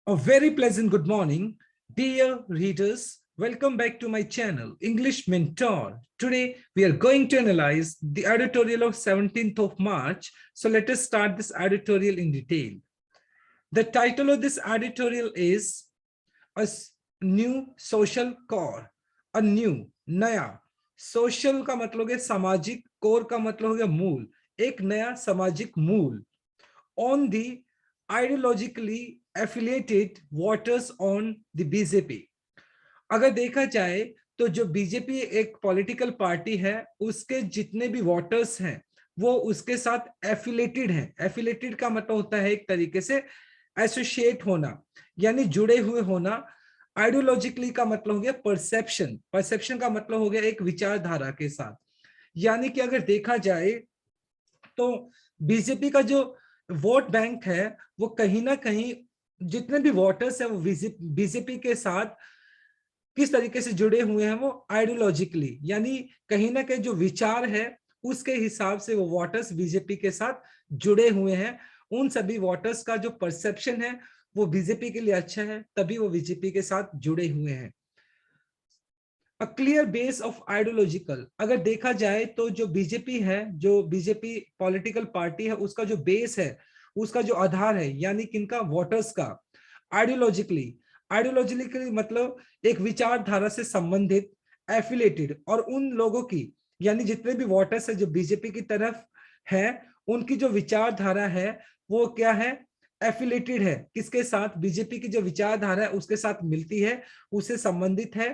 A very pleasant good morning, dear readers. Welcome back to my channel, English Mentor. Today, we are going to analyze the editorial of 17th of March. So let us start this editorial in detail. The title of this editorial is A New Social Core. A new, नया. Social का मतलब है सामाजिक, core का मतलब है मूल. एक नया सामाजिक मूल. On the ideologically affiliated voters on the BJP. अगर देखा जाए तो जो बीजेपी एक पॉलिटिकल पार्टी है, उसके जितने भी वोटर्स हैं वो उसके साथ एफिलेटेड हैं. एफिलेटेड का मतलब होता है एक तरीके से एसोसिएट होना, यानी जुड़े हुए होना. आइडियोलॉजिकली का मतलब हो गया परसेप्शन. परसेप्शन का मतलब हो गया एक विचारधारा के साथ. यानी कि अगर देखा जाए तो बीजेपी का जो वोट बैंक है वो कहीं ना कहीं जितने भी वोटर्स हैं वो बीजेपी के साथ किस तरीके से जुड़े हुए हैं, वो आइडियोलॉजिकली, यानी कहीं ना कहीं जो विचार है उसके हिसाब से वो वोटर्स बीजेपी के साथ जुड़े हुए हैं. उन सभी वोटर्स का जो परसेप्शन है वो बीजेपी के लिए अच्छा है, तभी वो बीजेपी के साथ जुड़े हुए हैं. A clear base of ideological. अगर देखा जाए तो जो बीजेपी है, जो बीजेपी पॉलिटिकल पार्टी है, उसका जो बेस है, उसका जो आधार है, यानी किनका, वोटर्स का. आइडियोलॉजिकली, आइडियोलॉजिकली मतलब एक विचारधारा से संबंधित, एफिलेटेड, और उन लोगों की, यानी जितने भी वोटर्स है जो बीजेपी की तरफ है, उनकी जो विचारधारा है वो क्या है, एफिलेटेड है. किसके साथ? बीजेपी की जो विचारधारा है उसके साथ मिलती है, उससे संबंधित है.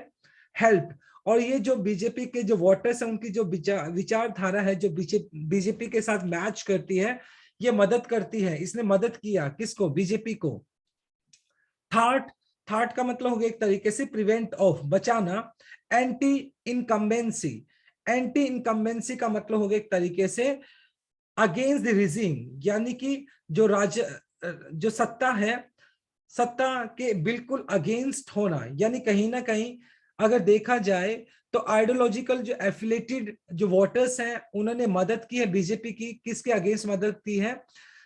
हेल्प, और ये जो बीजेपी के जो वोटर्स हैं उनकी जो विचारधारा है जो बीजेपी के साथ मैच करती है, ये मदद करती है. इसने मदद किया किसको? बीजेपी को. थॉट, थॉट का मतलब हो गया एक तरीके से प्रिवेंट ऑफ, बचाना. एंटी इनकम्बेंसी, एंटी इनकम्बेंसी का मतलब हो गया एक तरीके से अगेंस्ट द रिजीम, यानी कि जो सत्ता है, सत्ता के बिल्कुल अगेंस्ट होना. यानी कहीं ना कहीं अगर देखा जाए तो आइडियोलॉजिकल जो एफिलेटेड जो वोटर्स हैं उन्होंने मदद की है बीजेपी की. किसके अगेंस्ट मदद की है?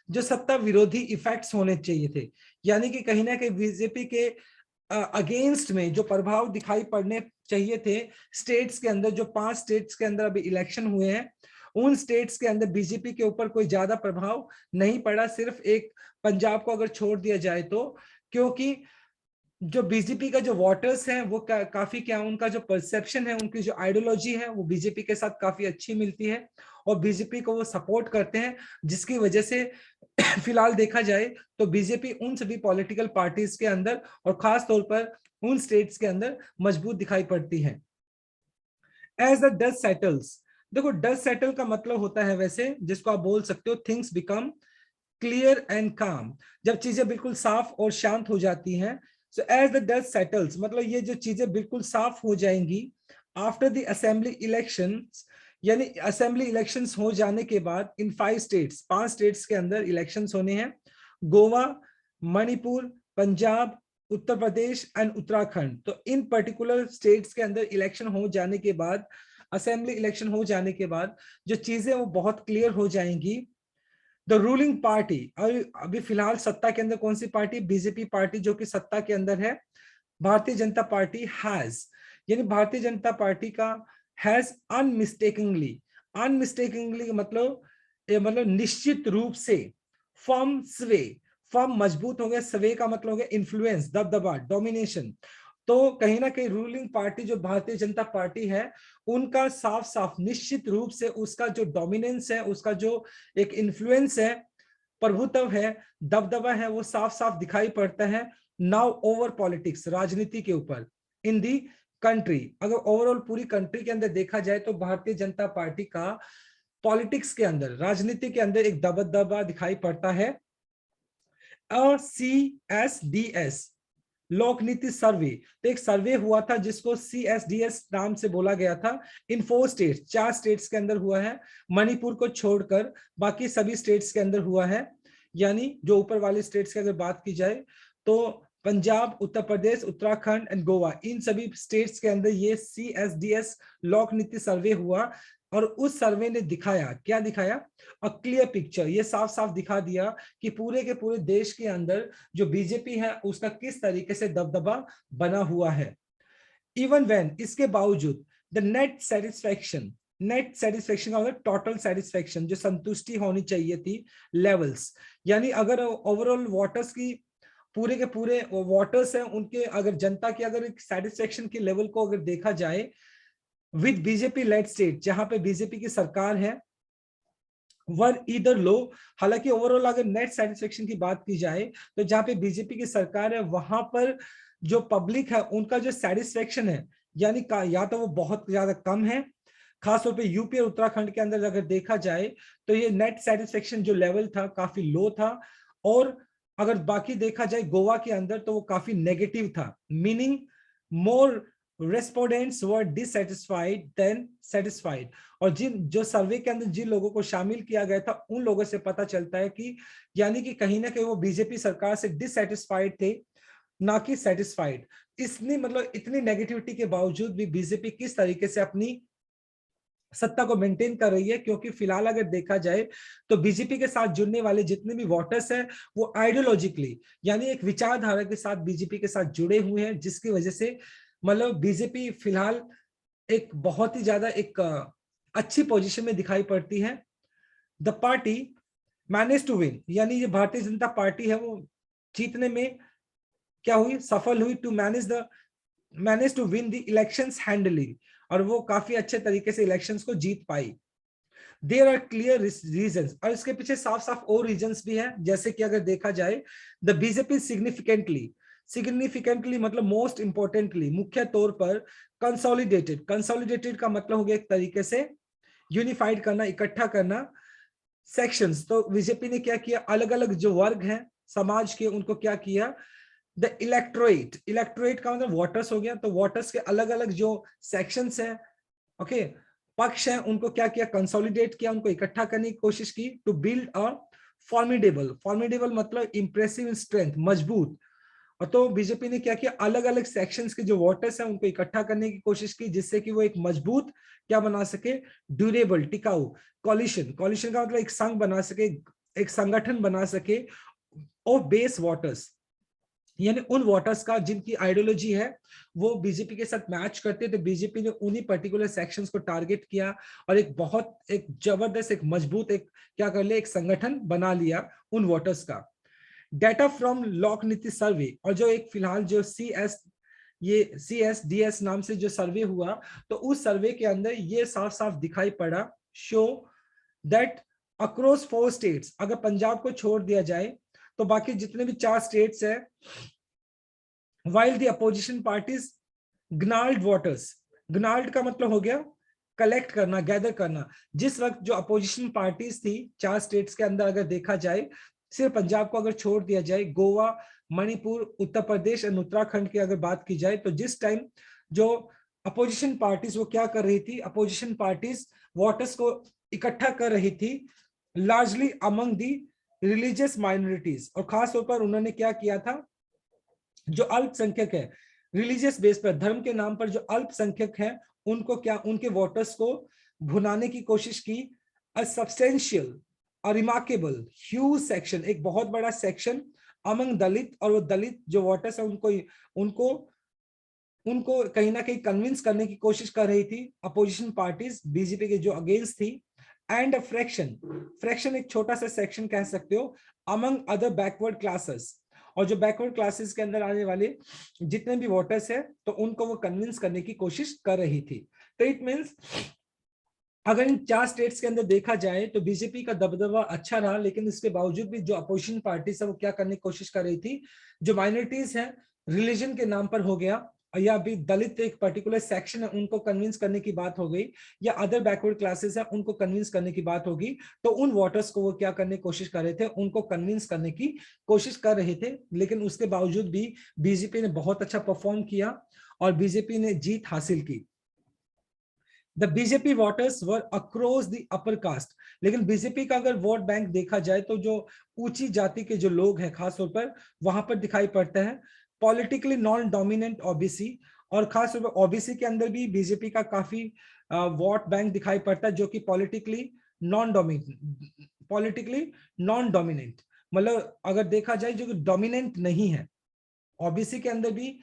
जो सत्ता विरोधी इफेक्ट्स होने चाहिए थे, यानी कि कहीं ना कहीं बीजेपी के अगेंस्ट में जो प्रभाव दिखाई पड़ने चाहिए थे स्टेट्स के अंदर, जो 5 स्टेट्स के अंदर अभी इलेक्शन हुए हैं, उन स्टेट्स के अंदर बीजेपी के ऊपर कोई ज्यादा प्रभाव नहीं पड़ा. सिर्फ एक पंजाब को अगर छोड़ दिया जाए तो, क्योंकि जो बीजेपी का जो वोटर्स हैं वो काफी क्या, उनका जो परसेप्शन है, उनकी जो आइडियोलॉजी है वो बीजेपी के साथ काफी अच्छी मिलती है और बीजेपी को वो सपोर्ट करते हैं, जिसकी वजह से फिलहाल देखा जाए तो बीजेपी उन सभी पॉलिटिकल पार्टीज के अंदर और खास तौर पर उन स्टेट्स के अंदर मजबूत दिखाई पड़ती है. एज द डस्ट सेटल्स, देखो डस्ट सेटल का मतलब होता है वैसे जिसको आप बोल सकते हो थिंग्स बिकम क्लियर एंड काम. जब चीजें बिल्कुल साफ और शांत हो जाती हैं. So as the dust settles मतलब ये जो चीजें बिल्कुल साफ हो जाएंगी आफ्टर द असेंबली इलेक्शंस, यानी असेंबली इलेक्शंस हो जाने के बाद इन 5 स्टेट्स, 5 स्टेट्स के अंदर इलेक्शंस होने हैं. गोवा, मणिपुर, पंजाब, उत्तर प्रदेश एंड उत्तराखंड. तो इन पर्टिकुलर स्टेट्स के अंदर इलेक्शन हो जाने के बाद, असेंबली इलेक्शन हो जाने के बाद जो चीजें वो बहुत क्लियर हो जाएंगी. द रूलिंग पार्टी, अभी फिलहाल सत्ता के अंदर कौन सी पार्टी? बीजेपी पार्टी जो कि सत्ता के अंदर है. भारतीय जनता पार्टी हैज, यानी भारतीय जनता पार्टी का हैज अनमिस्टेकिंगली, अनमिस्टेकिंगली मतलब निश्चित रूप से, फर्म स्वे, फर्म मजबूत हो गया, स्वे का मतलब हो गया इन्फ्लुएंस, दबदबा, डोमिनेशन. तो कहीं ना कहीं रूलिंग पार्टी जो भारतीय जनता पार्टी है उनका साफ साफ निश्चित रूप से उसका जो डोमिनेंस है, उसका जो एक इन्फ्लुएंस है, प्रभुत्व है, दबदबा है, वो साफ साफ दिखाई पड़ता है नाउ ओवर पॉलिटिक्स, राजनीति के ऊपर, इन दी कंट्री. अगर ओवरऑल पूरी कंट्री के अंदर देखा जाए तो भारतीय जनता पार्टी का पॉलिटिक्स के अंदर, राजनीति के अंदर एक दबदबा दिखाई पड़ता है. CSDS लोक नीति सर्वे, तो एक सर्वे हुआ था जिसको CSDS नाम से बोला गया था. इन 4 स्टेट्स, 4 स्टेट्स के अंदर हुआ है, मणिपुर को छोड़कर बाकी सभी स्टेट्स के अंदर हुआ है. यानी जो ऊपर वाले स्टेट्स की अगर बात की जाए तो पंजाब, उत्तर प्रदेश, उत्तराखंड एंड गोवा, इन सभी स्टेट्स के अंदर ये CSDS लोक नीति सर्वे हुआ और उस सर्वे ने दिखाया, क्या दिखाया? अ क्लियर पिक्चर, ये साफ साफ दिखा दिया कि पूरे के पूरे देश के अंदर जो बीजेपी है उसका किस तरीके से दबदबा बना हुआ है। इवन व्हेन, इसके बावजूद, द नेट सेटिस्फेक्शन का मतलब टोटल सेटिस्फेक्शन, जो संतुष्टि होनी चाहिए थी, लेवल्स, यानी अगर ओवरऑल वोटर्स की, पूरे के पूरे वोटर्स हैं उनके, अगर जनता की अगर सेटिस्फेक्शन के लेवल को अगर देखा जाए विद बीजेपी लेड स्टेट, जहां पे बीजेपी की सरकार है, वर इधर लो, हालांकि ओवरऑल अगर नेट सेटिस्फेक्शन की बात की जाए तो जहां पे बीजेपी की सरकार है वहां पर जो पब्लिक है उनका जो सेटिस्फेक्शन है, यानी या तो वो बहुत ज्यादा कम है, खासतौर पे यूपी और उत्तराखंड के अंदर अगर देखा जाए तो ये नेट सेटिस्फेक्शन जो लेवल था काफी लो था, और अगर बाकी देखा जाए गोवा के अंदर तो वो काफी नेगेटिव था, मीनिंग मोर रेस्पोंडेंट्स वर डिससेटिस्फाइड देन सेटिस्फाइड। और जिन जो सर्वे के अंदर जिन लोगों को शामिल किया गया था उन लोगों से पता चलता है कि यानी कि कहीं ना कहीं वो बीजेपी सरकार से डिससेटिस्फाइड थे, ना कि सेटिस्फाइड। इसने मतलब इतनी नेगेटिविटी के बावजूद भी बीजेपी किस तरीके से अपनी सत्ता को मेंटेन कर रही है, क्योंकि फिलहाल अगर देखा जाए तो बीजेपी के साथ जुड़ने वाले जितने भी वोटर्स हैं वो आइडियोलॉजिकली, यानी एक विचारधारा के साथ बीजेपी के साथ जुड़े हुए हैं, जिसकी वजह से मतलब बीजेपी फिलहाल एक बहुत ही ज्यादा एक अच्छी पोजीशन में दिखाई पड़ती है। The party manage to win, यानी ये भारतीय जनता पार्टी है वो जीतने में क्या हुई, सफल हुई, to manage to win the elections handily, और वो काफी अच्छे तरीके से इलेक्शंस को जीत पाई। देयर आर क्लियर रीजंस, और इसके पीछे साफ साफ और रीजंस भी है, जैसे कि अगर देखा जाए द बीजेपी सिग्निफिकेंटली मतलब मोस्ट इंपोर्टेंटली, मुख्य तौर पर कंसोलिडेटेड का मतलब हो गया एक तरीके से यूनिफाइड करना, इकट्ठा करना सेक्शंस। तो बीजेपी ने क्या किया, अलग अलग जो वर्ग हैं समाज के उनको क्या किया, द इलेक्टोरेट का मतलब वोटर्स हो गया, तो वोटर्स के अलग अलग जो सेक्शंस हैं, ओके, पक्ष हैं, उनको क्या किया, कंसोलिडेट किया, उनको इकट्ठा करने की कोशिश की, टू बिल्ड अ फॉर्मिडेबल मतलब इंप्रेसिव इन स्ट्रेंथ, मजबूत। और तो बीजेपी ने क्या किया, अलग अलग सेक्शंस के जो वोटर्स हैं उनको इकट्ठा करने की कोशिश की, जिससे कि वो एक मजबूत क्या बना सके, ड्यूरेबल, टिकाऊ कॉलिशन का मतलब एक संघ बना सके, एक संगठन बना सके ऑफ बेस वोटर्स, यानी उन वोटर्स का जिनकी आइडियोलॉजी है वो बीजेपी के साथ मैच करते, तो बीजेपी ने उन्हीं पर्टिकुलर सेक्शंस को टारगेट किया और एक बहुत एक जबरदस्त एक मजबूत एक क्या कर लिया, एक संगठन बना लिया उन वोटर्स का। डेटा फ्रॉम लोक नीति सर्वे, और जो एक फिलहाल जो CSDS नाम से जो सर्वे हुआ, तो उस सर्वे के अंदर ये साफ साफ दिखाई पड़ा, शो दैट अक्रॉस 4 स्टेट्स, अगर पंजाब को छोड़ दिया जाए तो बाकी जितने भी 4 स्टेट्स है, while the opposition parties gnalled voters, gnalled का मतलब हो गया कलेक्ट करना, गैदर करना। जिस वक्त जो अपोजिशन पार्टीज थी 4 स्टेट्स के अंदर, अगर देखा जाए सिर्फ पंजाब को अगर छोड़ दिया जाए, गोवा, मणिपुर, उत्तर प्रदेश और उत्तराखंड की अगर बात की जाए, तो जिस टाइम जो अपोजिशन पार्टीज वो क्या कर रही थी, अपोजिशन पार्टीज वोटर्स को इकट्ठा कर रही थी largely among the religious minorities, और खास तौर पर उन्होंने क्या किया था, जो अल्पसंख्यक है, रिलीजियस बेस पर, धर्म के नाम पर जो अल्पसंख्यक है उनको क्या, उनके वोटर्स को भुनाने की कोशिश की। अ सब्सटेंशियल और रिमार्केबल ह्यूज सेक्शन, एक बहुत बड़ा सेक्शन अमंग दलित, और वो दलित जो वोटर्स है उनको उनको उनको कहीं ना कहीं कन्विंस करने की कोशिश कर रही थी अपोजिशन पार्टीज बीजेपी के जो अगेंस्ट थी। एंड फ्रैक्शन एक छोटा सा सेक्शन कह सकते हो अमंग अदर बैकवर्ड क्लासेस, और जो बैकवर्ड क्लासेस के अंदर आने वाले जितने भी वोटर्स है तो उनको वो कन्विंस करने की कोशिश कर रही थी। तो इट मींस अगर इन 4 स्टेट्स के अंदर देखा जाए तो बीजेपी का दबदबा अच्छा रहा, लेकिन इसके बावजूद भी जो अपोजिशन पार्टी है वो क्या करने की कोशिश कर रही थी, जो माइनॉरिटीज है रिलीजन के नाम पर हो गया, या भी दलित एक पर्टिकुलर सेक्शन है उनको कन्विंस करने की बात हो गई, या अदर बैकवर्ड क्लासेस है उनको कन्विंस करने की बात होगी, तो उन वोटर्स को वो क्या करने की कोशिश कर रहे थे, उनको कन्विंस करने की कोशिश कर रहे थे। लेकिन उसके बावजूद भी बीजेपी ने बहुत अच्छा परफॉर्म किया और बीजेपी ने जीत हासिल की। The BJP voters were across the upper caste, लेकिन बीजेपी का अगर वोट बैंक देखा जाए तो जो ऊंची जाति के जो लोग हैं खासतौर पर वहां पर दिखाई पड़ता है। पॉलिटिकली नॉन डोमिनेंट ओबीसी, और खास तौर पर ओबीसी के अंदर भी बीजेपी का काफी वोट बैंक दिखाई पड़ता है, जो कि पॉलिटिकली नॉन डोमिनेंट, मतलब अगर देखा जाए जो कि डोमिनेंट नहीं है। ओबीसी के अंदर भी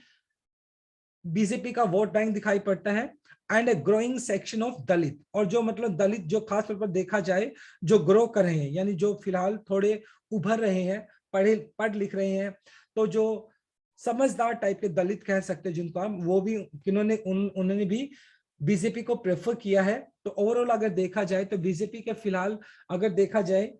बीजेपी का वोट बैंक दिखाई पड़ता है। And a growing section of Dalit, और जो मतलब दलित जो खास तौर पर देखा जाए जो ग्रो कर रहे हैं, यानी जो फिलहाल थोड़े उभर रहे हैं, पढ़ लिख रहे हैं, तो जो समझदार टाइप के दलित कह सकते हैं जिनको हम, वो भी उन्होंने भी बीजेपी को प्रेफर किया है। तो ओवरऑल अगर देखा जाए तो बीजेपी के फिलहाल अगर देखा जाए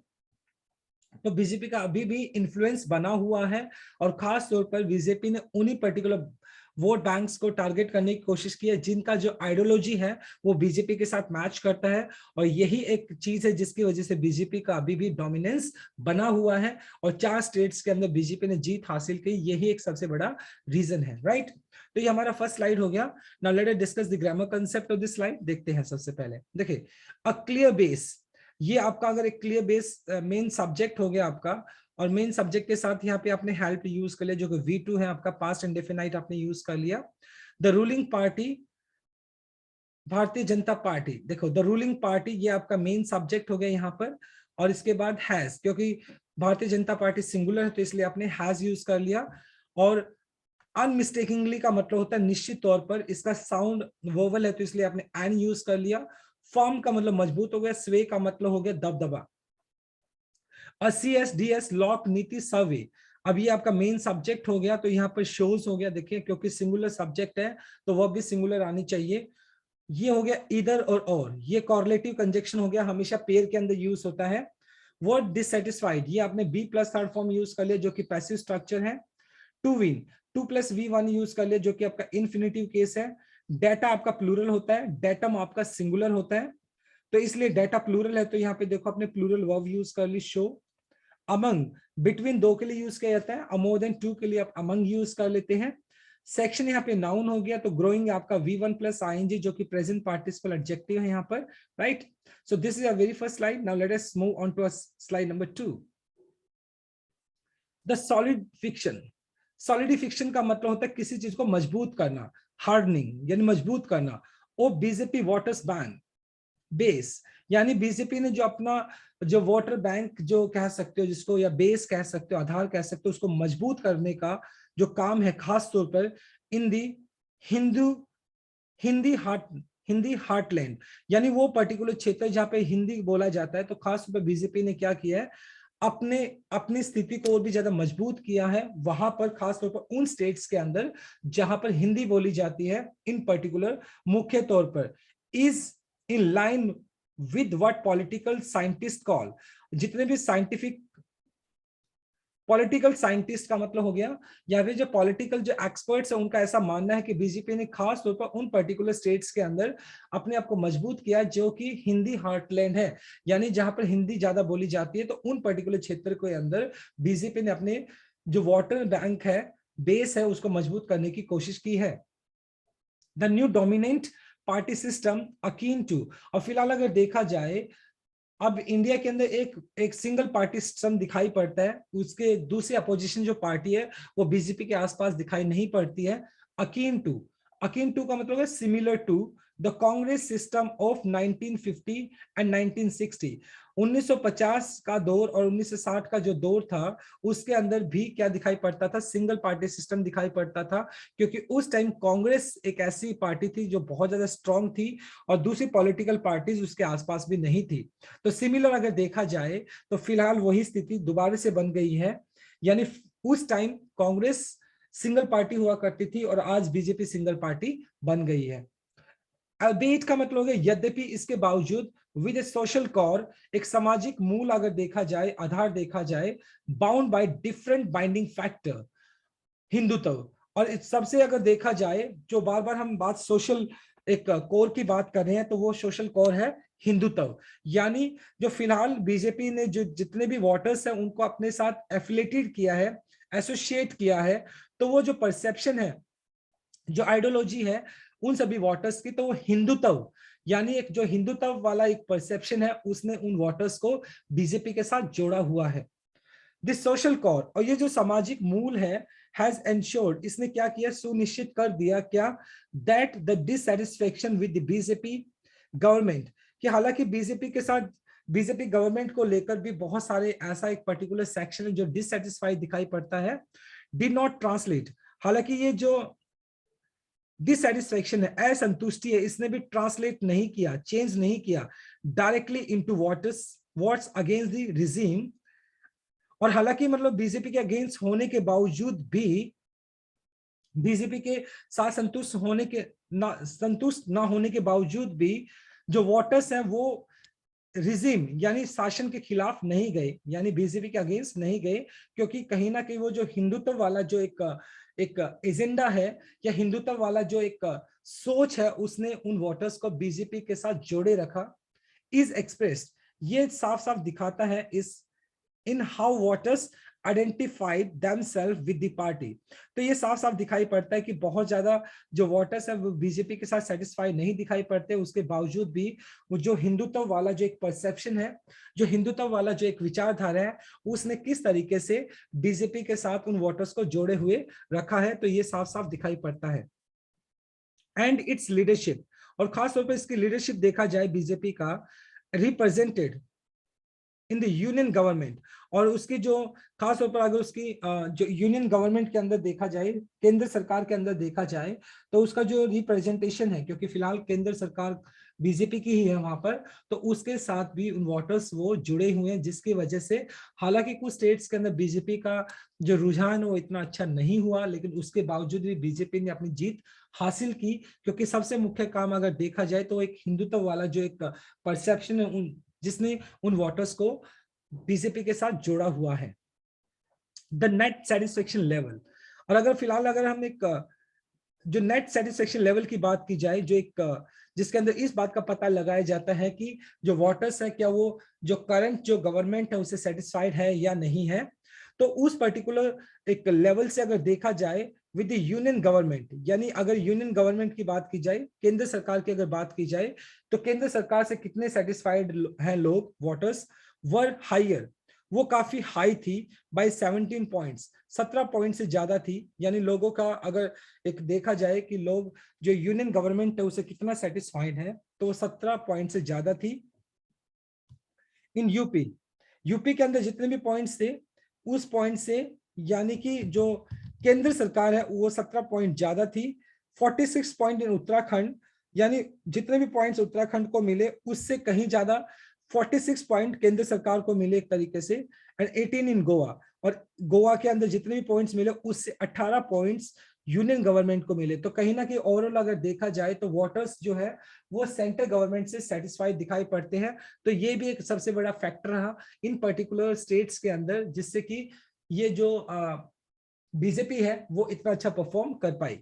तो बीजेपी का अभी भी इन्फ्लुएंस बना हुआ है, और खास तौर पर बीजेपी ने उन्हीं पर्टिकुलर वोट बैंक्स को टारगेट करने की कोशिश की है जिनका जो आइडियोलॉजी है वो बीजेपी के साथ मैच करता है। और यही एक चीज है जिसकी वजह से बीजेपी का अभी भी डोमिनेंस बना हुआ है, और 4 स्टेट्स के अंदर बीजेपी ने जीत हासिल की, यही एक सबसे बड़ा रीजन है, राइट। तो ये हमारा फर्स्ट स्लाइड हो गया। Now let us discuss the grammar concept of this slide. देखते हैं सबसे पहले, देखिए अ क्लियर बेस, ये आपका अगर एक क्लियर बेस मेन सब्जेक्ट हो गया आपका, और मेन सब्जेक्ट के साथ यहाँ पे आपने हेल्प यूज कर लिया जो कि V2 है आपका, पास्ट इंडेफिनाइट आपने यूज कर लिया। The ruling party Bharatiya Janata party, देखो द रूलिंग पार्टी ये आपका मेन सब्जेक्ट हो गया यहाँ पर, और इसके बाद हैज, क्योंकि भारतीय जनता पार्टी सिंगुलर है तो इसलिए आपने हैज यूज कर लिया। और अनमिस्टेकिंगली का मतलब होता है निश्चित तौर पर, इसका साउंड वोवल है तो इसलिए आपने एन यूज कर लिया। फॉर्म का मतलब मजबूत हो गया, स्वे का मतलब हो गया दबदबा। CSDS लॉक नीति सर्वे, अब ये आपका मेन सब्जेक्ट हो गया, तो यहाँ पर शोज हो गया, देखिए क्योंकि सिंगुलर सब्जेक्ट है तो वह भी सिंगुलर आनी चाहिए। ये हो गया इधर और ये कॉर्लेटिव कंजक्शन हो गया, हमेशा पेयर के अंदर यूज होता है। वर्ड डिससेटिस्फाइड, ये आपने B plus third form use कर लिया जो कि पैसिव स्ट्रक्चर है। टू विन, 2+V1 यूज कर लिया जो कि आपका इन्फिनिटिव केस है। डाटा आपका प्लूरल होता है, डेटम आपका सिंगुलर होता है, तो इसलिए डाटा प्लूरल है तो यहाँ पे देखो आपने प्लूरल वर्ब यूज कर ली शो। अमंग, बिटवीन 2 के लिए यूज किया जाता है, मोर देन 2 के लिए आप अमंग यूज कर लेते हैं। सेक्शन यहाँ पे नाउन हो गया, तो ग्रोइंग आपका V1+ing जो कि प्रेजेंट पार्टिसिपल एडजेक्टिव है यहाँ पर, right. So this is a very first slide. Now let us move on to slide number 2। The solid fiction, solidification का मतलब होता है किसी चीज को मजबूत करना, हार्डनिंग यानी मजबूत करना। ओ बीजेपी वाटर्स बैंक बेस, यानी बीजेपी ने जो अपना जो वाटर बैंक जो कह सकते हो जिसको, या बेस कह सकते हो, आधार कह सकते हो, उसको मजबूत करने का जो काम है खास तौर पर इन दी हिंदू हिंदी हार्ट हिंदी हार्टलैंड, यानी वो पर्टिकुलर क्षेत्र जहां पे हिंदी बोला जाता है, तो खास तौर पर बीजेपी ने क्या किया है, अपने अपनी स्थिति को और भी ज्यादा मजबूत किया है वहां पर, खास तौर पर उन स्टेट्स के अंदर जहां पर हिंदी बोली जाती है, इन पर्टिकुलर मुख्य तौर पर is in line with what political scientist call, जितने भी साइंटिफिक पॉलिटिकल साइंटिस्ट का मतलब हो गया, या फिर जो पॉलिटिकल जो एक्सपर्ट्स है उनका ऐसा मानना है कि बीजेपी ने खास तौर पर उन पर्टिकुलर स्टेट्स के अंदर अपने आप को मजबूत किया जो कि हिंदी हार्टलैंड है, यानी जहां पर हिंदी ज्यादा बोली जाती है, तो उन पर्टिकुलर क्षेत्र के अंदर बीजेपी ने अपने जो वाटर बैंक है, बेस है, उसको मजबूत करने की कोशिश की है। The new dominant party system akin to, और फिलहाल अगर देखा जाए अब इंडिया के अंदर एक सिंगल पार्टी सिस्टम दिखाई पड़ता है, उसके दूसरी अपोजिशन जो पार्टी है वो बीजेपी के आसपास दिखाई नहीं पड़ती है। अकीन टू का मतलब है similar to the Congress system of 1950 and 1960, 1950 का दौर और 1960 का जो दौर था उसके अंदर भी क्या दिखाई पड़ता था, सिंगल पार्टी सिस्टम दिखाई पड़ता था, क्योंकि उस टाइम कांग्रेस एक ऐसी पार्टी थी जो बहुत ज्यादा स्ट्रांग थी और दूसरी पॉलिटिकल पार्टीज उसके आसपास भी नहीं थी। तो सिमिलर अगर देखा जाए तो फिलहाल वही स्थिति दोबारा से बन गई है, यानी उस टाइम कांग्रेस सिंगल पार्टी हुआ करती थी और आज बीजेपी सिंगल पार्टी बन गई है। अल्बेट का मतलब है यद्यपि, इसके बावजूद, विद ए सोशल कोर, एक सामाजिक मूल अगर देखा जाए, आधार देखा जाए, bound by different binding factor, Hindutva. और सबसे अगर देखा जाए जो बार बार हम बात सोशल एक कोर की बात कर रहे हैं, तो वो सोशल कोर है हिंदुत्व, यानी जो फिलहाल बीजेपी ने जो जितने भी वोटर्स हैं उनको अपने साथ एफिलेटेड किया है, एसोसिएट किया है, तो वो जो परसेप्शन है, जो आइडियोलॉजी है उन सभी वोटर्स की, तो वो हिंदुत्व, यानी एक जो हिंदुत्व वाला एक परसेप्शन है, उसने उन वोटर्स को बीजेपी के साथ जोड़ा हुआ है। दिस सोशल कोर, और ये जो सामाजिक मूल है, हैज एंश्योर्ड, इसने क्या किया, सुनिश्चित कर दिया क्या, that the dissatisfaction with the BJP government, कि हालांकि बीजेपी के साथ, बीजेपी गवर्नमेंट को लेकर भी बहुत सारे ऐसा एक पर्टिकुलर सेक्शन है जो डिससैटिस्फाइड दिखाई पड़ता है, डिड नॉट ट्रांसलेट, हालांकि ये जो डिससैटिस्फैक्शन है, असंतुष्टि है, इसने भी ट्रांसलेट नहीं किया, चेंज नहीं किया directly into what's against the regime, और हालांकि मतलब बीजेपी के अगेंस्ट होने के बावजूद भी, बीजेपी के साथ संतुष्ट ना होने के बावजूद भी जो वोटर्स हैं वो रिजिम यानी शासन के खिलाफ नहीं गए, यानी बीजेपी के अगेंस्ट नहीं गए, क्योंकि कहीं ना कहीं वो जो हिंदुत्व वाला जो एक एजेंडा है या हिंदुत्व वाला जो एक सोच है, उसने उन वोटर्स को बीजेपी के साथ जोड़े रखा, इज एक्सप्रेस्ड, ये साफ साफ दिखाता है इस in how voters identified themself with the party. तो ये साफ साफ दिखाई पड़ता है कि बहुत ज्यादा जो वोटर्स है वो बीजेपी के साथ सेटिस्फाई नहीं दिखाई पड़ते, उसके बावजूद भी वो जो हिंदुत्व वाला जो एक परसेप्शन है, जो हिंदुत्व वाला जो एक विचारधारा है, उसने किस तरीके से बीजेपी के साथ उन वोटर्स को जोड़े हुए रखा है, तो ये साफ साफ दिखाई पड़ता है। एंड इट्स लीडरशिप, और खासतौर पर इसकी लीडरशिप देखा जाए बीजेपी का, represented in the union government, और उसकी जो खास तौर पर अगर उसकी जो यूनियन गवर्नमेंट के अंदर देखा जाए, केंद्र सरकार के अंदर देखा जाए, तो उसका जो रिप्रेजेंटेशन है, क्योंकि फिलहाल केंद्र सरकार बीजेपी की ही है वहां पर, तो उसके साथ भी उन वोटर्स वो जुड़े हुए हैं, जिसकी वजह से हालांकि कुछ स्टेट्स के अंदर बीजेपी का जो रुझान वो इतना अच्छा नहीं हुआ, लेकिन उसके बावजूद भी बीजेपी ने अपनी जीत हासिल की, क्योंकि सबसे मुख्य काम अगर देखा जाए तो एक हिंदुत्व वाला जो एक परसेप्शन है उन जिसने उन वोटर्स को बीजेपी के साथ जोड़ा हुआ है। द नेट सेटिस्फेक्शन लेवल, और अगर फिलहाल अगर हम एक जो नेट सेटिस्फेक्शन लेवल की बात की जाए, जो एक जिसके अंदर इस बात का पता लगाया जाता है कि जो वोटर्स है क्या वो जो करंट जो गवर्नमेंट है उससे सेटिस्फाइड है या नहीं है, तो उस पर्टिकुलर एक लेवल से अगर देखा जाए विद द यूनियन गवर्नमेंट, यानी अगर यूनियन गवर्नमेंट की बात की जाए, केंद्र सरकार की अगर बात की जाए, तो केंद्र सरकार से कितने सेटिस्फाइड हैं लोग, वोटर्स वर हायर, वो काफी हाई थी बाय 17 पॉइंट्स, 17 पॉइंट से ज्यादा थी, यानी लोगों का अगर एक देखा जाए कि लोग जो यूनियन गवर्नमेंट है उसे कितना सेटिस्फाइड है, तो वो 17 पॉइंट से ज्यादा थी। इन यूपी के अंदर जितने भी पॉइंट्स थे उस पॉइंट से, यानी कि जो केंद्र सरकार है वो 17 पॉइंट ज्यादा थी। 46 पॉइंट इन उत्तराखंड, यानी जितने भी पॉइंट्स उत्तराखंड को मिले उससे कहीं ज्यादा 46 पॉइंट केंद्र सरकार को मिले एक तरीके से। एंड 18 इन गोवा, और गोवा के अंदर जितने भी पॉइंट्स मिले उससे 18 पॉइंट्स यूनियन गवर्नमेंट को मिले। तो कहीं ना कहीं ओवरऑल अगर देखा जाए तो वोटर्स जो है वो सेंट्रल गवर्नमेंट से सेटिस्फाइड दिखाई पड़ते हैं। तो ये भी एक सबसे बड़ा फैक्टर रहा इन पर्टिकुलर स्टेट्स के अंदर, जिससे कि ये जो बीजेपी है वो इतना अच्छा परफॉर्म कर पाई।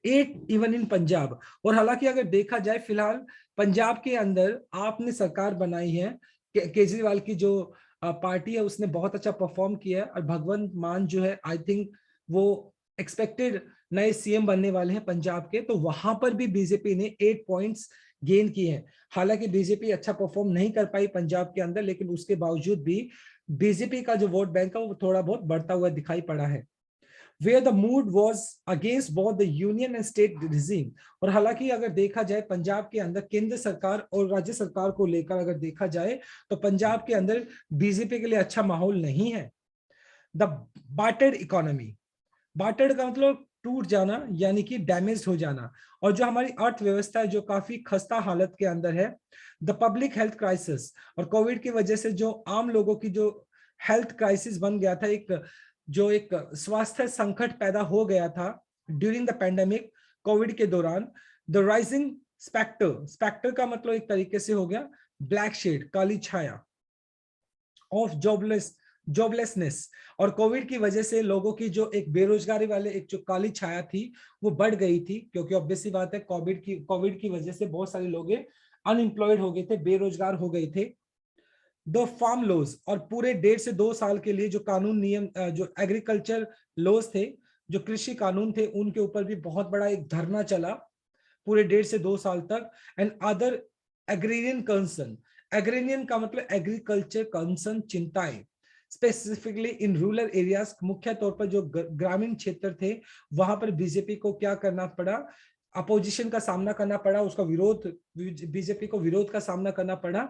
8 इवन इन पंजाब, और हालांकि अगर देखा जाए फिलहाल पंजाब के अंदर आपने सरकार बनाई है, केजरीवाल की जो पार्टी है उसने बहुत अच्छा परफॉर्म किया है, और भगवंत मान जो है आई थिंक वो एक्सपेक्टेड नए सीएम बनने वाले हैं पंजाब के, तो वहां पर भी बीजेपी ने 8 पॉइंट्स गेन किए हैं। हालांकि बीजेपी अच्छा परफॉर्म नहीं कर पाई पंजाब के अंदर, लेकिन उसके बावजूद भी बीजेपी का जो वोट बैंक है वो थोड़ा बहुत बढ़ता हुआ दिखाई पड़ा है। where the mood was against both the union and state regime, और हालांकि अगर देखा जाए पंजाब के अंदर केंद्र सरकार और राज्य सरकार को लेकर अगर देखा जाए तो पंजाब के अंदर बीजेपी के लिए अच्छा माहौल नहीं है। द बार्टेड इकोनॉमी, बार्टेड का मतलब टूट जाना यानी कि डैमेज हो जाना, और जो हमारी अर्थव्यवस्था है जो काफी खस्ता हालत के अंदर है। द पब्लिक हेल्थ क्राइसिस, और कोविड की वजह से जो आम लोगों की जो हेल्थ क्राइसिस बन गया था, एक स्वास्थ्य संकट पैदा हो गया था ड्यूरिंग द पेंडेमिक, कोविड के दौरान। द राइजिंग स्पेक्टर, स्पेक्टर का मतलब एक तरीके से हो गया ब्लैक शेड, काली छाया ऑफ जॉबलेसनेस, और कोविड की वजह से लोगों की जो एक बेरोजगारी वाले एक जो काली छाया थी वो बढ़ गई थी, क्योंकि ऑब्वियसली बात है कोविड की वजह से बहुत सारे लोग अनएम्प्लॉयड हो गए थे, बेरोजगार हो गए थे। द फार्म लॉज, और पूरे 1.5 से 2 साल के लिए जो कानून नियम जो एग्रीकल्चर लॉज थे, जो कृषि कानून थे, उनके ऊपर भी बहुत बड़ा एक धरना चला पूरे 1.5 से 2 साल तक। And other agrarian concern, agrarian का मतलब एग्रीकल्चर कंसर्न, चिंताएं, स्पेसिफिकली इन रूरल एरियाज, मुख्य तौर पर जो ग्रामीण क्षेत्र थे वहां पर बीजेपी को क्या करना पड़ा, अपोजिशन का सामना करना पड़ा, उसका विरोध, बीजेपी को विरोध का सामना करना पड़ा।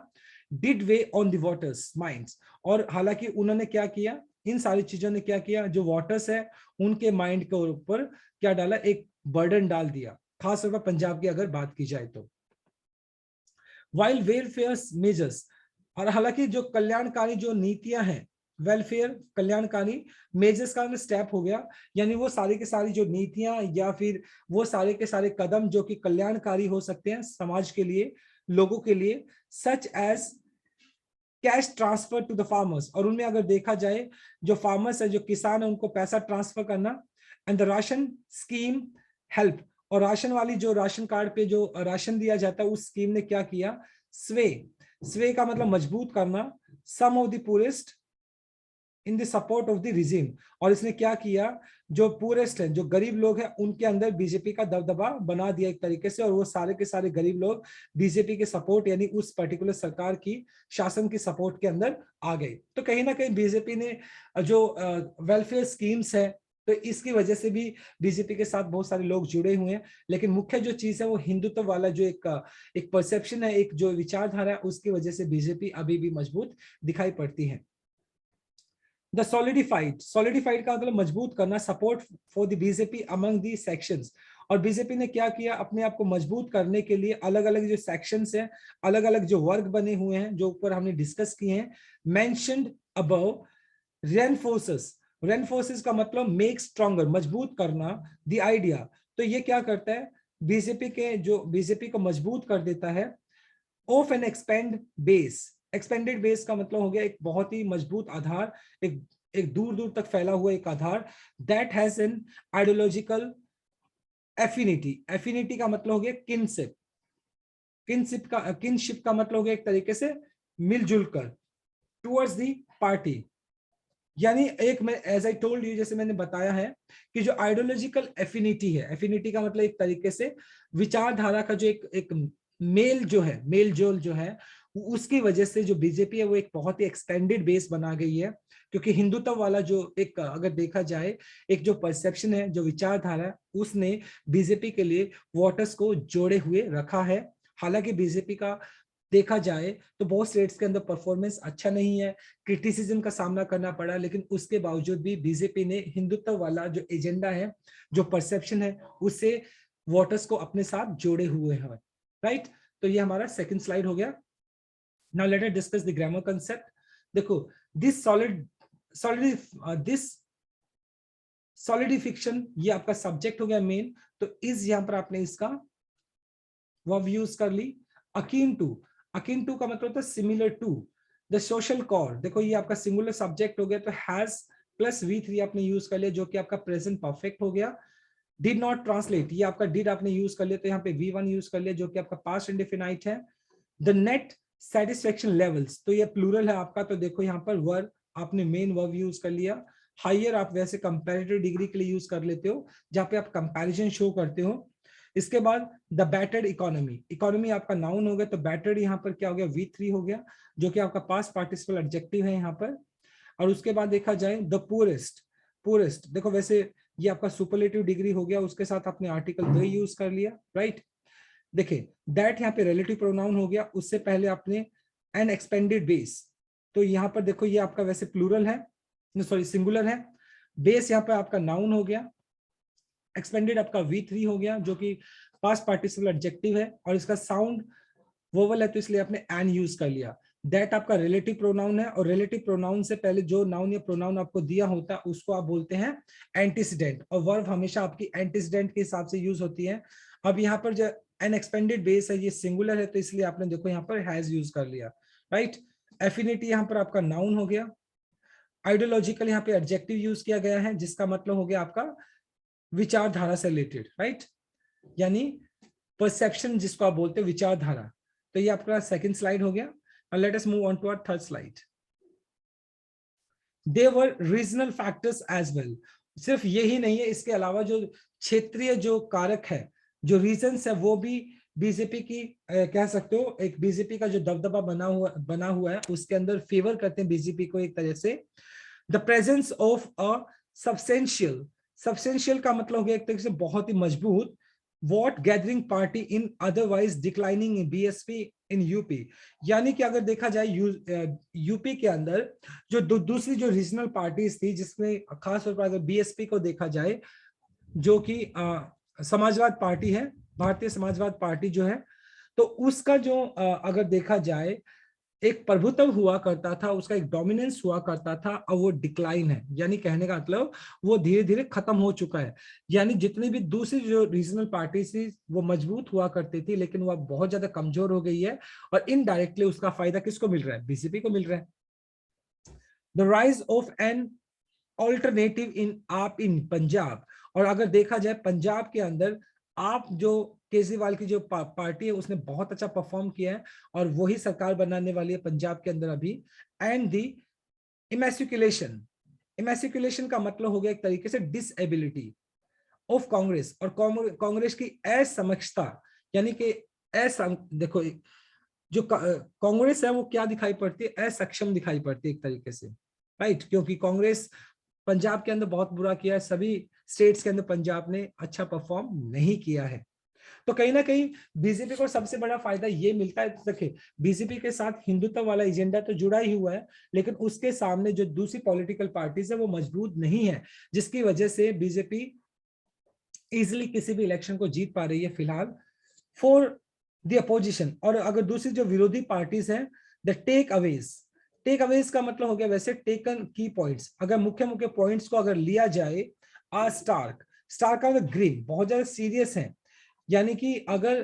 Did way on the voters minds, और हालांकि उन्होंने क्या किया, इन सारी चीजों ने क्या किया, जो वोटर्स है उनके माइंड के ऊपर क्या डाला, एक बर्डन डाल दिया, खासतौर पर पंजाब की अगर बात की जाए तो। वाइल वेलफेयर मेजर्स, और हालांकि जो कल्याणकारी जो नीतियां हैं, वेलफेयर कल्याणकारी मेजर्स का स्टेप हो गया, यानी वो सारी की सारी जो नीतियां या फिर वो सारे के सारे कदम जो कि कल्याणकारी हो सकते हैं समाज के लिए, लोगों के लिए, such as cash transfer to the farmers, और उनमें अगर देखा जाए जो फार्मर्स है, जो किसान है, उनको पैसा ट्रांसफर करना, and the ration scheme help, और राशन वाली जो राशन कार्ड पे जो राशन दिया जाता है उस स्कीम ने क्या किया, स्वे, स्वे का मतलब मजबूत करना, some of the purest in the support of the regime, और इसने क्या किया, जो पुरेस्ट है, जो गरीब लोग हैं, उनके अंदर बीजेपी का दबदबा बना दिया एक तरीके से, और वो सारे के सारे गरीब लोग बीजेपी के सपोर्ट यानी उस पर्टिकुलर सरकार की शासन की सपोर्ट के अंदर आ गए। तो कहीं ना कहीं बीजेपी ने जो वेलफेयर स्कीम्स है, तो इसकी वजह से भी बीजेपी के साथ बहुत सारे लोग जुड़े हुए हैं, लेकिन मुख्य जो चीज है वो हिंदुत्व वाला जो एक परसेप्शन है, एक जो विचारधारा है, उसकी वजह से बीजेपी अभी भी मजबूत दिखाई पड़ती है। द सॉलिडिफाइड का मतलब मजबूत करना, support for the BJP among the sections, और बीजेपी ने क्या किया, अपने आप को मजबूत करने के लिए अलग अलग जो सेक्शंस हैं, अलग अलग जो वर्ग बने हुए हैं, जो ऊपर हमने डिस्कस किए हैं, मेंशन्ड अबव, रेनफोर्सेस का मतलब मेक स्ट्रॉन्गर, मजबूत करना, द आइडिया, तो ये क्या करता है, बीजेपी के जो बीजेपी को मजबूत कर देता है, of an expand base, expanded base का मतलब हो गया एक बहुत ही मजबूत आधार, एक दूर दूर तक फैला हुआ एक आधार, that has an ideological affinity, affinity का मतलब हो गया किनशिप, किनशिप का मतलब हो गया एक तरीके से मिलजुल कर, टुवर्ड्स दी पार्टी, यानी एक मैं एज आई टोल्ड यू, जैसे मैंने बताया है कि जो आइडियोलॉजिकल एफिनिटी है, एफिनिटी का मतलब एक तरीके से विचारधारा का जो एक मेल जो है, मेल जोल जो है, उसकी वजह से जो बीजेपी है वो एक बहुत ही एक्सटेंडेड बेस बना गई है, क्योंकि हिंदुत्व वाला जो एक अगर देखा जाए एक जो परसेप्शन है, जो विचारधारा है, उसने बीजेपी के लिए वोटर्स को जोड़े हुए रखा है। हालांकि बीजेपी का देखा जाए तो बहुत स्टेट्स के अंदर परफॉर्मेंस अच्छा नहीं है, क्रिटिसिज्म का सामना करना पड़ा, लेकिन उसके बावजूद भी बीजेपी ने हिंदुत्व वाला जो एजेंडा है, जो परसेप्शन है, उससे वोटर्स को अपने साथ जोड़े हुए हैं, राइट। तो ये हमारा सेकंड स्लाइड हो गया। Now let us discuss the grammar concept. देखो, दिस सॉलिडिफिकेशन ये आपका सब्जेक्ट हो गया मेन, तो इस यहां पर आपने इसका वर्ब यूज कर ली। अकीन टू का मतलब होता है similar to. The social core, देखो ये आपका सिंगुलर सब्जेक्ट हो गया, तो हैज प्लस V3 आपने यूज कर लिया, जो कि आपका प्रेजेंट परफेक्ट हो गया। डिड नॉट ट्रांसलेट, ये आपका डिड आपने यूज कर लिया, तो यहाँ पे V1 यूज कर लिया, जो कि आपका पास्ट इंडेफिनाइट है। द नेट सेटिस्फेक्शन लेवल्स, तो ये प्लूरल है आपका, तो देखो यहाँ पर वर्ब आपने मेन वर्ब यूज कर लिया। हायर आप वैसे कंपैरेटिव डिग्री के लिए यूज कर लेते हो, जहां पे आप कंपैरिजन शो करते हो। इसके बाद द बैटर्ड इकोनॉमी, इकोनॉमी आपका नाउन हो गया, तो बैटर्ड यहाँ पर क्या हो गया, V3 हो गया, जो कि आपका पास्ट पार्टिसिपल एडजेक्टिव है यहाँ पर। और उसके बाद देखा जाए द पुरेस्ट देखो वैसे ये आपका सुपरलेटिव डिग्री हो गया, उसके साथ आपने आर्टिकल द यूज कर लिया, राइट। देखिए दैट यहाँ पे रिलेटिव प्रोनाउन हो गया, उससे पहले आपने एन एक्सपेंडेड बेस, तो यहाँ पर देखो ये आपका वैसे प्लूरल है, सॉरी सिंगुलर है, बेस यहाँ पे आपका नाउन हो गया, एक्सपेंडेड आपका V3 हो गया, जो कि पास्ट पार्टिसिपल एडजेक्टिव है, और इसका साउंड वोवल है, तो इसलिए आपने एन यूज कर लिया। दैट आपका रिलेटिव प्रोनाउन है, और रिलेटिव प्रोनाउन से पहले जो नाउन या प्रोनाउन आपको दिया होता है उसको आप बोलते हैं एंटीसीडेंट, और वर्ब हमेशा आपकी एंटीसीडेंट के हिसाब से यूज होती है। अब यहाँ पर जो एन एक्सपेंडेड बेस है, ये सिंगुलर है, तो इसलिए आपने देखो यहाँ पर हैज यूज कर लिया, राइट। एफिनिटी यहाँ पर आपका नाउन हो गया। आइडियोलॉजिकल यहाँ पे एडजेक्टिव यूज किया गया है, जिसका मतलब हो गया आपका विचारधारा से रिलेटेड, राइट, यानी परसेप्शन जिसको आप बोलते हैं विचारधारा। तो ये आपका सेकंड स्लाइड हो गया। Now let us move on to our third slide. There were regional factors as well. सिर्फ यही नहीं है, इसके अलावा जो क्षेत्रीय जो कारक है, जो रीजन्स है, वो भी बीजेपी की कह सकते हो, एक बीजेपी का जो दबदबा बना हुआ है उसके अंदर फेवर करते हैं बीजेपी को एक तरह से। The presence of a substantial, substantial का मतलब हो गया एक तरीके से बहुत ही मजबूत vote gathering party in otherwise declining in BSP in UP. यानी कि अगर देखा जाए यूपी के अंदर जो दूसरी जो रीजनल पार्टीज थी, जिसमें खास तौर पर अगर बीएसपी को देखा जाए, जो कि समाजवाद पार्टी है, भारतीय समाजवाद पार्टी जो है, तो उसका जो अगर देखा जाए एक प्रभुत्व हुआ करता था, उसका एक डोमिनेंस हुआ करता था, अब वो डिक्लाइन है। यानी कहने का मतलब वो धीरे धीरे खत्म हो चुका है। यानी जितनी भी दूसरी जो रीजनल पार्टी थी वो मजबूत हुआ करती थी, लेकिन वह बहुत ज्यादा कमजोर हो गई है, और इनडायरेक्टली उसका फायदा किसको मिल रहा है? बीजेपी को मिल रहा है। The rise of an alternative in AAP in Punjab, और अगर देखा जाए पंजाब के अंदर आप जो केजरीवाल की जो पार्टी है उसने बहुत अच्छा परफॉर्म किया है, और वही सरकार बनाने वाली है पंजाब के अंदर अभी। एंड दी इमेसिकुलेशन, इमेसिकुलेशन का मतलब हो गया एक तरीके से डिसएबिलिटी ऑफ कांग्रेस, और कांग्रेस की असमक्षता, यानी कि देखो जो कांग्रेस है वो क्या दिखाई पड़ती है? असक्षम दिखाई पड़ती है एक तरीके से, राइट? क्योंकि कांग्रेस पंजाब के अंदर बहुत बुरा किया है, सभी स्टेट्स के अंदर पंजाब ने अच्छा परफॉर्म नहीं किया है। तो कहीं ना कहीं बीजेपी को सबसे बड़ा फायदा ये मिलता है। देखिए, बीजेपी के साथ हिंदुत्व वाला एजेंडा तो जुड़ा ही हुआ है, लेकिन उसके सामने जो दूसरी पॉलिटिकल पार्टीज है वो मजबूत नहीं है, जिसकी वजह से बीजेपी इजिली किसी भी इलेक्शन को जीत पा रही है फिलहाल फॉर द अपोजिशन। और अगर दूसरी जो विरोधी पार्टीज हैं, द टेक अवेज का मतलब हो गया वैसे टेकन की पॉइंट्स। अगर मुख्य मुख्य पॉइंट्स को अगर लिया जाए, आ स्टार का ग्रीन बहुत ज्यादा सीरियस है। यानी कि अगर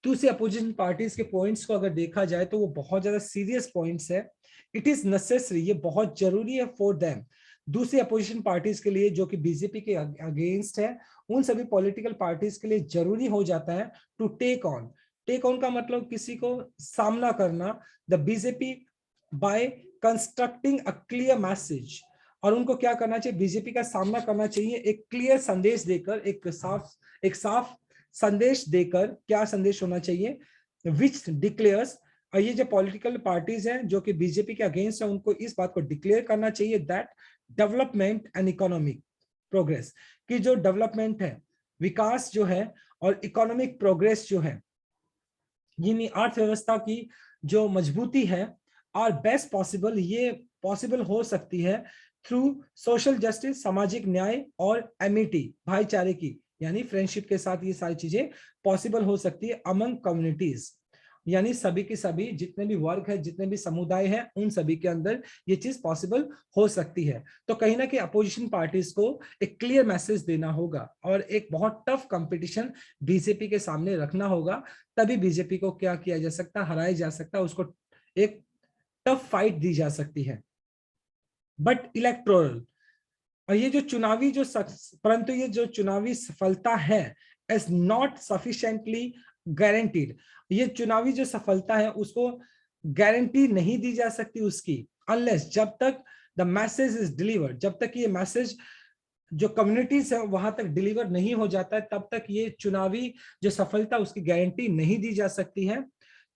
दूसरी अपोजिशन पार्टीज के पॉइंट्स को अगर देखा जाए तो वो बहुत ज्यादा सीरियस पॉइंट्स है। इट इज नेसेसरी, ये बहुत जरूरी है फॉर देम, दूसरी अपोजिशन पार्टीज के लिए जो कि बीजेपी के अगेंस्ट है, उन सभी पॉलिटिकल पार्टीज के लिए जरूरी हो जाता है टू टेक ऑन का मतलब किसी को सामना करना, the BJP by constructing a clear message. और उनको क्या करना चाहिए? बीजेपी का सामना करना चाहिए एक क्लियर संदेश देकर, एक साफ संदेश देकर। क्या संदेश होना चाहिए? विच डिक्लेयर्स, और ये जो पॉलिटिकल पार्टीज हैं जो कि बीजेपी के अगेंस्ट है, उनको इस बात को डिक्लेयर करना चाहिए that development and economic progress, की जो डेवलपमेंट है, विकास जो है, और इकोनॉमिक प्रोग्रेस जो है, यानी अर्थव्यवस्था की जो मजबूती है, आर बेस्ट पॉसिबल, ये पॉसिबल हो सकती है थ्रू सोशल जस्टिस, सामाजिक न्याय, और एमिटी, भाईचारे की, यानी फ्रेंडशिप के साथ ये सारी चीजें पॉसिबल हो सकती है अमंग कम्युनिटीज। यानी सभी के सभी जितने भी वर्ग है, जितने भी समुदाय हैं, उन सभी के अंदर ये चीज पॉसिबल हो सकती है। तो कहीं ना कहीं अपोजिशन पार्टीज को एक क्लियर मैसेज देना होगा, और एक बहुत टफ कंपटीशन बीजेपी के सामने रखना होगा, तभी बीजेपी को क्या किया जा सकता, हराया जा सकता, उसको एक टफ फाइट दी जा सकती है। बट इलेक्टोरल, और ये जो चुनावी जो परंतु ये जो चुनावी सफलता है इज नॉट सफिशिएंटली गारंटीड, ये चुनावी जो सफलता है उसको गारंटी नहीं दी जा सकती उसकी, अनलेस, जब तक द मैसेज इज डिलीवर्ड, जब तक ये मैसेज जो कम्युनिटीज है वहां तक डिलीवर नहीं हो जाता है, तब तक ये चुनावी जो सफलता उसकी गारंटी नहीं दी जा सकती है।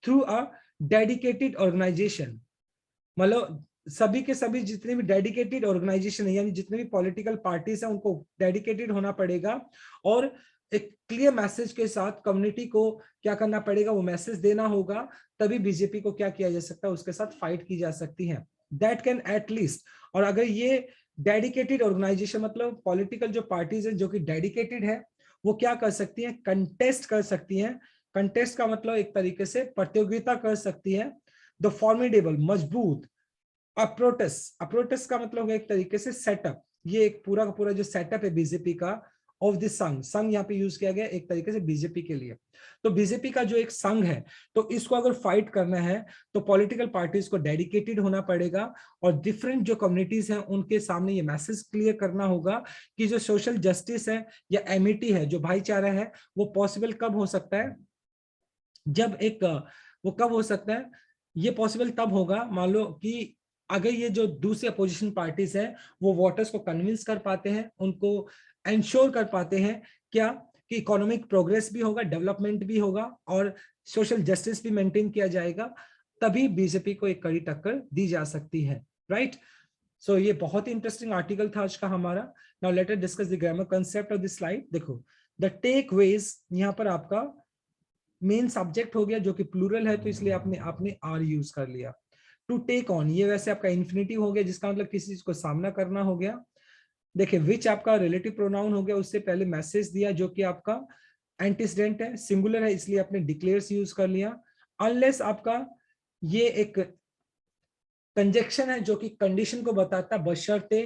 थ्रू अ डेडिकेटेड ऑर्गेनाइजेशन, मतलब सभी के सभी जितने भी डेडिकेटेड ऑर्गेनाइजेशन है, यानी जितने भी पॉलिटिकल पार्टीज हैं, उनको डेडिकेटेड होना पड़ेगा, और एक क्लियर मैसेज के साथ कम्युनिटी को क्या करना पड़ेगा, वो मैसेज देना होगा, तभी बीजेपी को क्या किया जा सकता है, उसके साथ फाइट की जा सकती है। दैट कैन एटलीस्ट, और अगर ये डेडिकेटेड ऑर्गेनाइजेशन मतलब पॉलिटिकल जो पार्टीज है जो कि डेडिकेटेड है, वो क्या कर सकती है? कंटेस्ट कर सकती है। कंटेस्ट का मतलब एक तरीके से प्रतियोगिता कर सकती है। द फॉर्मिडेबल, मजबूत, अप्रोटस का मतलब है एक तरीके से सेटअप, ये एक पूरा का पूरा जो सेटअप है बीजेपी का, ऑफ दिस संघ यहाँ पे यूज किया गया एक तरीके से बीजेपी के लिए। तो बीजेपी का जो एक संघ है, तो इसको अगर फाइट करना है तो पॉलिटिकल पार्टीज को डेडिकेटेड होना पड़ेगा, और डिफरेंट जो कम्युनिटीज हैं उनके सामने ये मैसेज क्लियर करना होगा कि जो सोशल जस्टिस है या एमिटी है, जो भाईचारा है, वो पॉसिबल कब हो सकता है? जब एक वो कब हो सकता है? ये पॉसिबल तब होगा, मान लो कि अगर ये जो दूसरी अपोजिशन पार्टीज हैं वो वोटर्स को कन्विंस कर पाते हैं, उनको इंश्योर कर पाते हैं क्या कि इकोनॉमिक प्रोग्रेस भी होगा, डेवलपमेंट भी होगा, और सोशल जस्टिस भी मेंटेन किया जाएगा, तभी बीजेपी को एक कड़ी टक्कर दी जा सकती है, राइट? सो ये बहुत ही इंटरेस्टिंग आर्टिकल था आज का हमारा. Now let us discuss the grammar concept of this slide. देखो द टेक वेज, यहाँ पर आपका मेन सब्जेक्ट हो गया जो कि प्लूरल है, तो इसलिए आपने आपने आर यूज कर लिया. टू टेक ऑन, ये वैसे आपका इन्फिनिटिव हो गया जिसका मतलब किसी चीज को सामना करना हो गया. देखिए विच आपका रिलेटिव प्रोनाउन हो गया, उससे पहले मैसेज दिया जो कि आपका एंटीसीडेंट है, सिंगुलर है, इसलिए आपने डिक्लेयर्स यूज कर लिया. अनलेस आपका ये एक कंजक्शन है जो कि कंडीशन को बताता है, बशर्ते,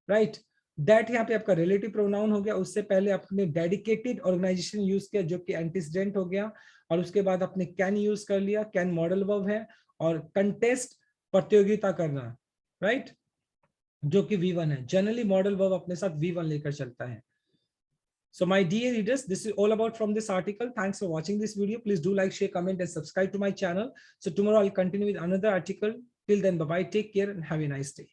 राइट, दैट यहाँ पे आपका रिलेटिव प्रोनाउन हो गया. उससे पहले आपने डेडिकेटेड ऑर्गेनाइजेशन यूज किया जो कि एंटीसीडेंट हो गया, और उसके बाद आपने कैन यूज कर लिया. कैन मॉडल वर्ब है, और कंटेस्ट प्रतियोगिता करना, राइट, जो कि V1 है. जनरली मॉडल वर्ब अपने साथ V1 लेकर चलता है. So my dear readers, this is all about from this article. Thanks for watching this video. Please do like, share, comment, and subscribe to my channel. So tomorrow I'll continue with another article. Till then, bye-bye. Take care and have a nice day.